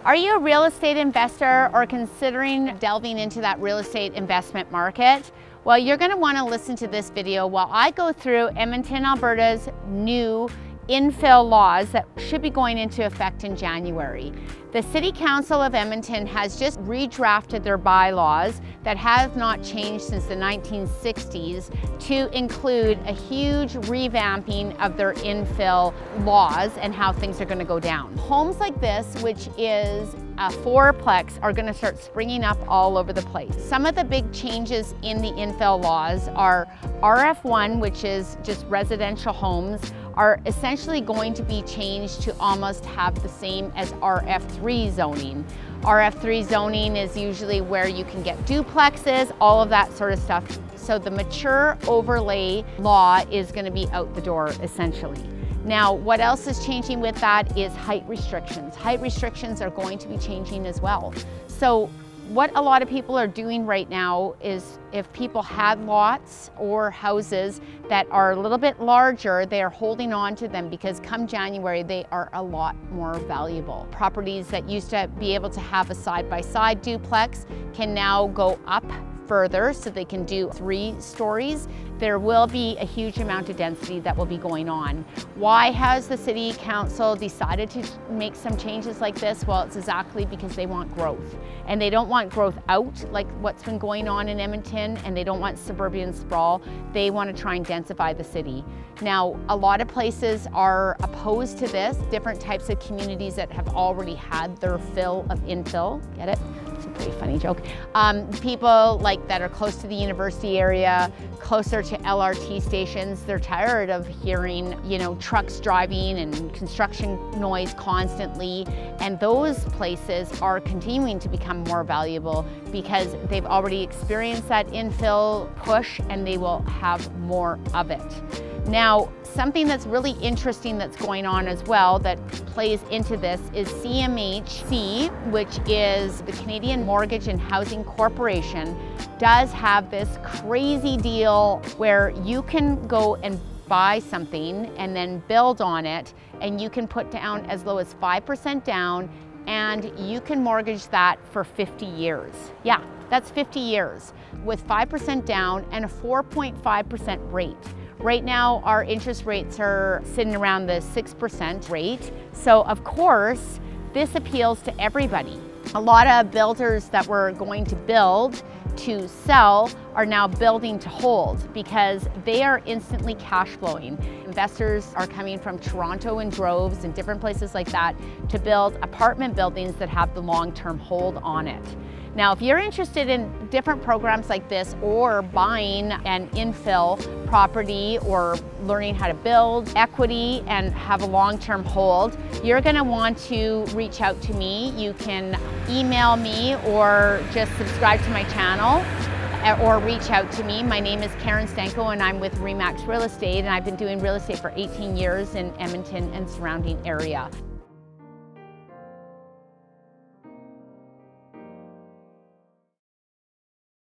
Are you a real estate investor or considering delving into that real estate investment market? Well, you're going to want to listen to this video while I go through Edmonton, Alberta's new infill laws that should be going into effect in January. The City Council of Edmonton has just redrafted their bylaws that have not changed since the 1960s to include a huge revamping of their infill laws and how things are going to go down. Homes like this, which is a fourplex, are going to start springing up all over the place. Some of the big changes in the infill laws are RF1, which is just residential homes, are essentially going to be changed to almost have the same as RF3 zoning. RF3 zoning is usually where you can get duplexes, all of that sort of stuff. So the mature overlay law is going to be out the door essentially. Now, what else is changing with that is height restrictions. Height restrictions are going to be changing as well. So what a lot of people are doing right now is if people had lots or houses that are a little bit larger, they are holding on to them because come January, they are a lot more valuable. Properties that used to be able to have a side-by-side duplex can now go up further, so they can do 3 stories. There will be a huge amount of density that will be going on. Why has the City Council decided to make some changes like this? Well, it's exactly because they want growth. And they don't want growth out like what's been going on in Edmonton, and they don't want suburban sprawl. They want to try and densify the city. Now, a lot of places are opposed to this, different types of communities that have already had their fill of infill. Get it? It's a pretty funny joke. People like that are close to the university area, closer to LRT stations, they're tired of hearing, trucks driving and construction noise constantly. And those places are continuing to become more valuable because they've already experienced that infill push and they will have more of it. Now, something that's really interesting that's going on as well that plays into this is CMHC, which is the Canadian Mortgage and Housing Corporation, does have this crazy deal where you can go and buy something and then build on it, and you can put down as low as 5% down, and you can mortgage that for 50 years. Yeah, that's 50 years with 5% down and a 4.5% rate. Right now, our interest rates are sitting around the 6% rate. So of course, this appeals to everybody. A lot of builders that were going to build to sell are now building to hold because they are instantly cash flowing. Investors are coming from Toronto in droves and different places like that to build apartment buildings that have the long-term hold on it. Now, if you're interested in different programs like this or buying an infill property or learning how to build equity and have a long-term hold, you're going to want to reach out to me. You can email me or just subscribe to my channel or reach out to me. My name is Stanko and I'm with Remax Real Estate, and I've been doing real estate for 18 years in Edmonton and surrounding area.